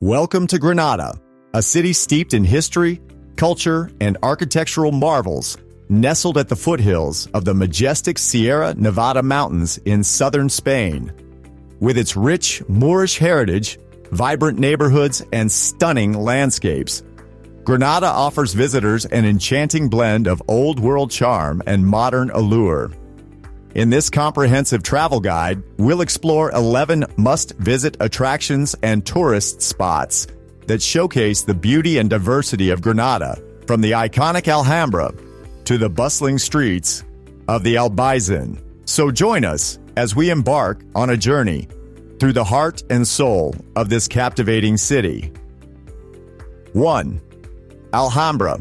Welcome to Granada, a city steeped in history, culture, and architectural marvels, nestled at the foothills of the majestic Sierra Nevada mountains in southern Spain. With its rich Moorish heritage, vibrant neighborhoods, and stunning landscapes, Granada offers visitors an enchanting blend of old-world charm and modern allure. In this comprehensive travel guide, we'll explore 11 must-visit attractions and tourist spots that showcase the beauty and diversity of Granada, from the iconic Alhambra to the bustling streets of the Albaicín. So join us as we embark on a journey through the heart and soul of this captivating city. 1. Alhambra.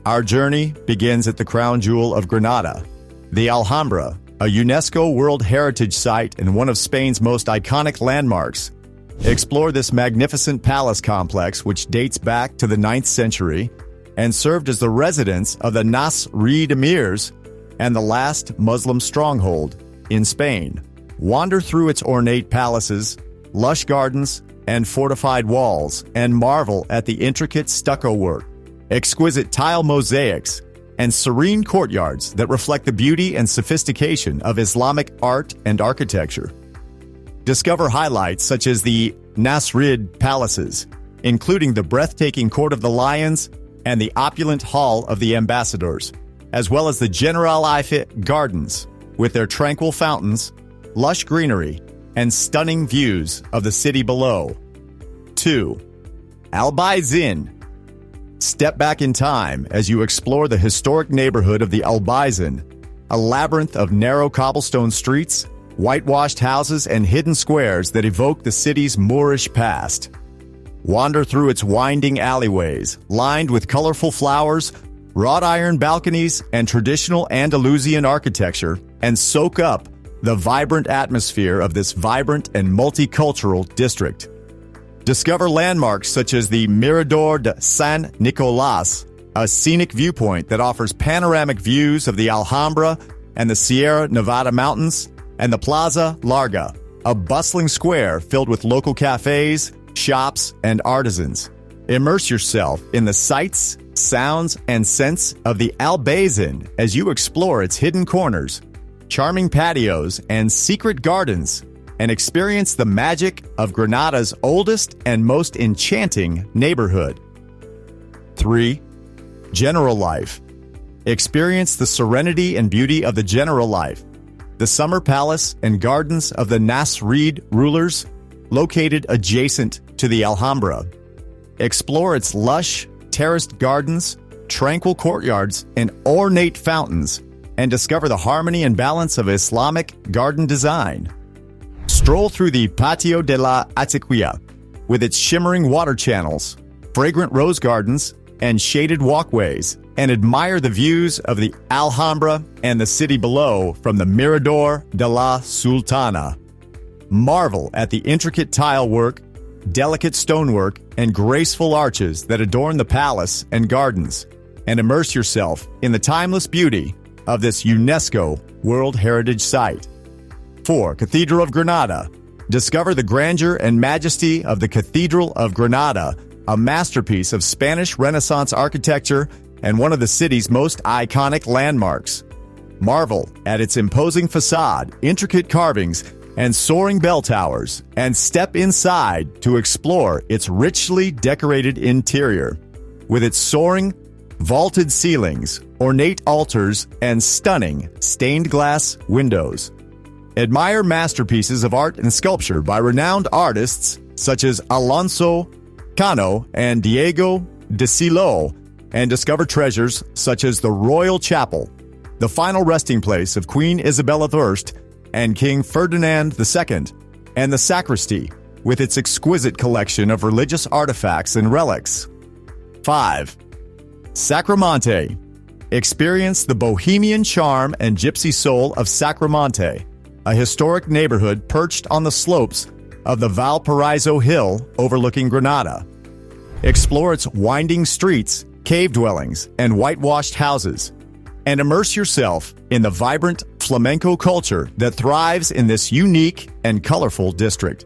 Our journey begins at the crown jewel of Granada, the Alhambra, a UNESCO World Heritage Site and one of Spain's most iconic landmarks. Explore this magnificent palace complex, which dates back to the 9th century and served as the residence of the Nasrid emirs and the last Muslim stronghold in Spain. Wander through its ornate palaces, lush gardens, and fortified walls, and marvel at the intricate stucco work, exquisite tile mosaics, and serene courtyards that reflect the beauty and sophistication of Islamic art and architecture. Discover highlights such as the Nasrid palaces, including the breathtaking Court of the Lions and the opulent Hall of the Ambassadors, as well as the Generalife Gardens, with their tranquil fountains, lush greenery, and stunning views of the city below. 2. Albaicín. Step back in time as you explore the historic neighborhood of the Albaicín, a labyrinth of narrow cobblestone streets, whitewashed houses, and hidden squares that evoke the city's Moorish past. Wander through its winding alleyways, lined with colorful flowers, wrought iron balconies, and traditional Andalusian architecture, and soak up the vibrant atmosphere of this vibrant and multicultural district. Discover landmarks such as the Mirador de San Nicolás, a scenic viewpoint that offers panoramic views of the Alhambra and the Sierra Nevada mountains, and the Plaza Larga, a bustling square filled with local cafes, shops, and artisans. Immerse yourself in the sights, sounds, and scents of the Albaicín as you explore its hidden corners, charming patios, and secret gardens, and experience the magic of Granada's oldest and most enchanting neighborhood. 3. Generalife. Experience the serenity and beauty of the Generalife, the summer palace and gardens of the Nasrid rulers, located adjacent to the Alhambra. Explore its lush, terraced gardens, tranquil courtyards, and ornate fountains, and discover the harmony and balance of Islamic garden design. Stroll through the Patio de la Antigua, with its shimmering water channels, fragrant rose gardens, and shaded walkways, and admire the views of the Alhambra and the city below from the Mirador de la Sultana. Marvel at the intricate tile work, delicate stonework, and graceful arches that adorn the palace and gardens, and immerse yourself in the timeless beauty of this UNESCO World Heritage Site. 4. Cathedral of Granada. Discover the grandeur and majesty of the Cathedral of Granada, a masterpiece of Spanish Renaissance architecture and one of the city's most iconic landmarks. Marvel at its imposing facade, intricate carvings, and soaring bell towers, and step inside to explore its richly decorated interior. With its soaring, vaulted ceilings, ornate altars, and stunning stained glass windows. Admire masterpieces of art and sculpture by renowned artists such as Alonso Cano and Diego de Silo, and discover treasures such as the Royal Chapel, the final resting place of Queen Isabella I and King Ferdinand II, and the sacristy, with its exquisite collection of religious artifacts and relics. 5. Sacromonte. Experience the bohemian charm and gypsy soul of Sacromonte, a historic neighborhood perched on the slopes of the Valparaiso Hill overlooking Granada. Explore its winding streets, cave dwellings, and whitewashed houses, and immerse yourself in the vibrant flamenco culture that thrives in this unique and colorful district.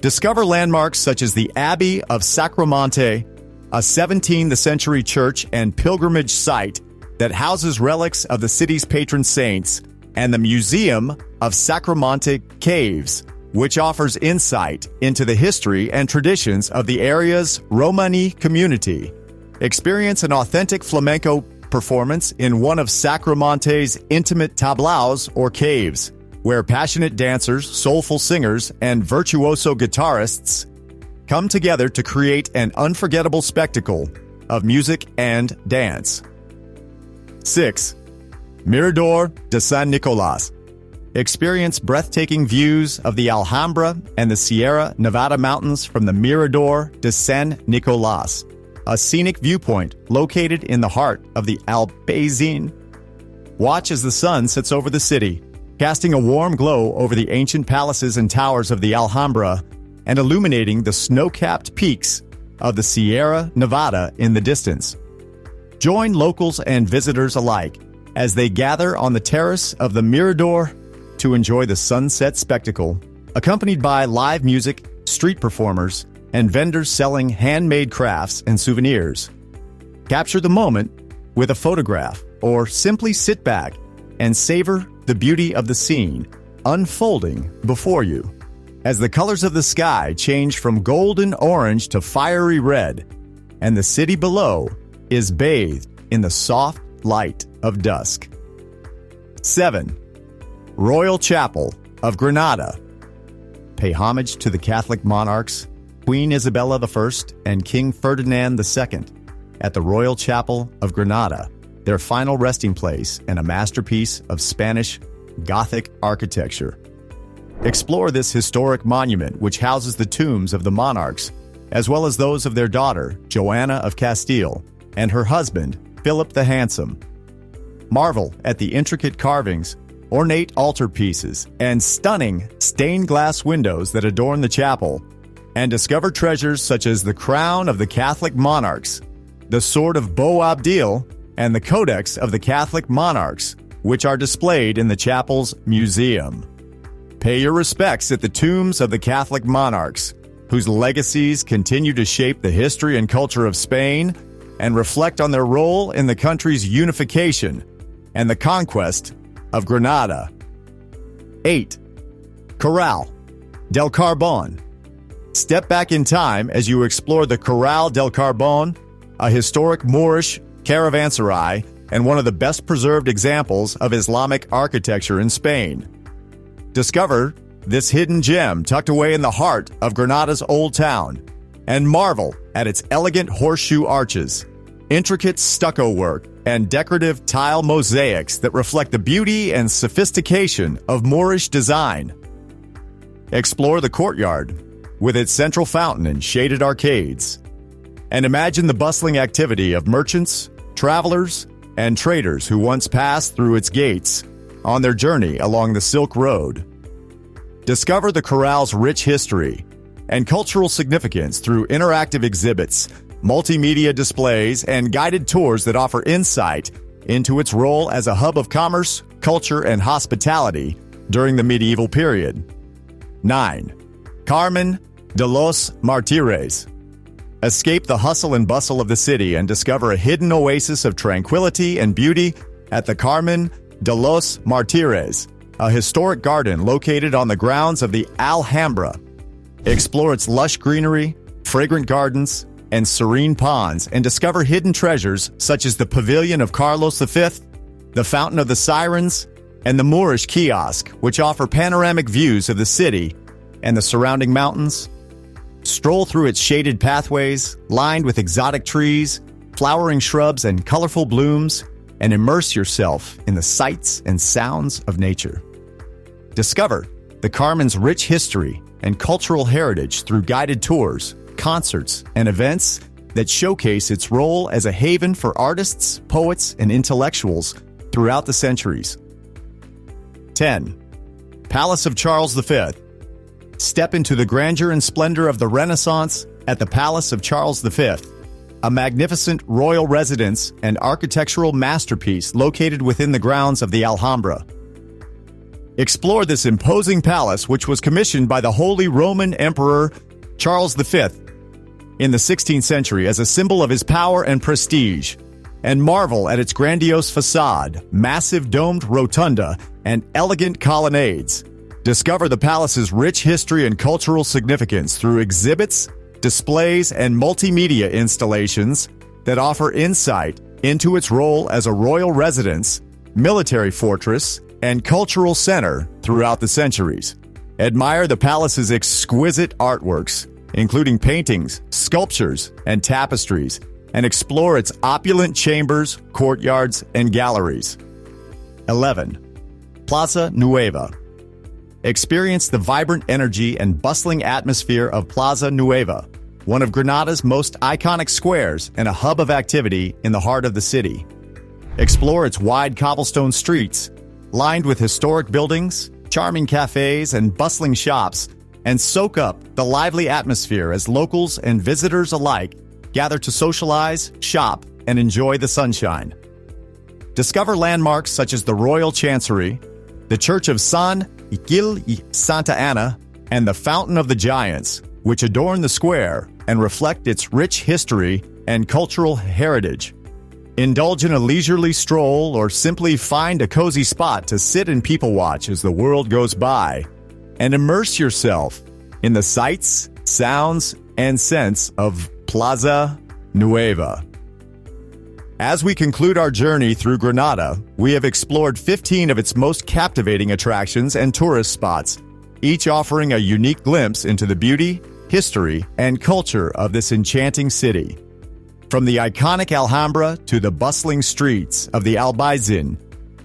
Discover landmarks such as the Abbey of Sacromonte, a 17th century church and pilgrimage site that houses relics of the city's patron saints, and the Museum of Sacromonte Caves, which offers insight into the history and traditions of the area's Romani community. Experience an authentic flamenco performance in one of Sacromonte's intimate tablaos or caves, where passionate dancers, soulful singers, and virtuoso guitarists come together to create an unforgettable spectacle of music and dance. 6. Mirador de San Nicolás. Experience breathtaking views of the Alhambra and the Sierra Nevada mountains from the Mirador de San Nicolás, a scenic viewpoint located in the heart of the Albaicín. Watch as the sun sets over the city, casting a warm glow over the ancient palaces and towers of the Alhambra and illuminating the snow-capped peaks of the Sierra Nevada in the distance. Join locals and visitors alike as they gather on the terrace of the Mirador to enjoy the sunset spectacle, accompanied by live music, street performers, and vendors selling handmade crafts and souvenirs. Capture the moment with a photograph or simply sit back and savor the beauty of the scene unfolding before you. As the colors of the sky change from golden orange to fiery red, and the city below is bathed in the soft light of dusk. 7. Royal Chapel of Granada. Pay homage to the Catholic monarchs, Queen Isabella I and King Ferdinand II, at the Royal Chapel of Granada, their final resting place and a masterpiece of Spanish Gothic architecture. Explore this historic monument, which houses the tombs of the monarchs, as well as those of their daughter, Joanna of Castile, and her husband, Philip the Handsome. Marvel at the intricate carvings, ornate altarpieces, and stunning stained glass windows that adorn the chapel, and discover treasures such as the crown of the Catholic monarchs, the sword of Boabdil, and the codex of the Catholic monarchs, which are displayed in the chapel's museum. Pay your respects at the tombs of the Catholic monarchs, whose legacies continue to shape the history and culture of Spain and reflect on their role in the country's unification and the conquest of Granada. 8. Corral del Carbón. Step back in time as you explore the Corral del Carbón, a historic Moorish caravanserai and one of the best preserved examples of Islamic architecture in Spain. Discover this hidden gem tucked away in the heart of Granada's old town, and marvel at its elegant horseshoe arches, intricate stucco work, and decorative tile mosaics that reflect the beauty and sophistication of Moorish design. Explore the courtyard with its central fountain and shaded arcades, and imagine the bustling activity of merchants, travelers, and traders who once passed through its gates on their journey along the Silk Road. Discover the Corral's rich history and cultural significance through interactive exhibits, multimedia displays, and guided tours that offer insight into its role as a hub of commerce, culture, and hospitality during the medieval period. 9. Carmen de los Martires. Escape the hustle and bustle of the city and discover a hidden oasis of tranquility and beauty at the Carmen de los Martires, a historic garden located on the grounds of the Alhambra. Explore its lush greenery, fragrant gardens, and serene ponds, and discover hidden treasures such as the Pavilion of Carlos V, the Fountain of the Sirens, and the Moorish Kiosk, which offer panoramic views of the city and the surrounding mountains. Stroll through its shaded pathways, lined with exotic trees, flowering shrubs, and colorful blooms, and immerse yourself in the sights and sounds of nature. Discover the Carmen's rich history and cultural heritage through guided tours, concerts, and events that showcase its role as a haven for artists, poets, and intellectuals throughout the centuries. 10. Palace of Charles V. Step into the grandeur and splendor of the Renaissance at the Palace of Charles V, a magnificent royal residence and architectural masterpiece located within the grounds of the Alhambra. Explore this imposing palace, which was commissioned by the Holy Roman Emperor Charles V in the 16th century as a symbol of his power and prestige, and marvel at its grandiose facade, massive domed rotunda, and elegant colonnades. Discover the palace's rich history and cultural significance through exhibits, displays, and multimedia installations that offer insight into its role as a royal residence, military fortress, and cultural center throughout the centuries. Admire the palace's exquisite artworks, including paintings, sculptures, and tapestries, and explore its opulent chambers, courtyards, and galleries. 11. Plaza Nueva. Experience the vibrant energy and bustling atmosphere of Plaza Nueva, one of Granada's most iconic squares and a hub of activity in the heart of the city. Explore its wide cobblestone streets, lined with historic buildings, charming cafes, and bustling shops, and soak up the lively atmosphere as locals and visitors alike gather to socialize, shop, and enjoy the sunshine. Discover landmarks such as the Royal Chancery, the Church of San Gil y Santa Ana, and the Fountain of the Giants, which adorn the square and reflect its rich history and cultural heritage. Indulge in a leisurely stroll or simply find a cozy spot to sit and people watch as the world goes by, and immerse yourself in the sights, sounds, and scents of Plaza Nueva. As we conclude our journey through Granada, we have explored 15 of its most captivating attractions and tourist spots, each offering a unique glimpse into the beauty, history, and culture of this enchanting city. From the iconic Alhambra to the bustling streets of the Albaicín,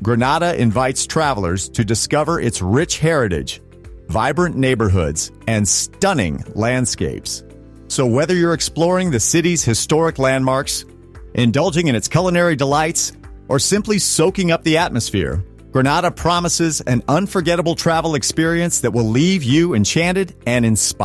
Granada invites travelers to discover its rich heritage, vibrant neighborhoods, and stunning landscapes. So whether you're exploring the city's historic landmarks, indulging in its culinary delights, or simply soaking up the atmosphere, Granada promises an unforgettable travel experience that will leave you enchanted and inspired.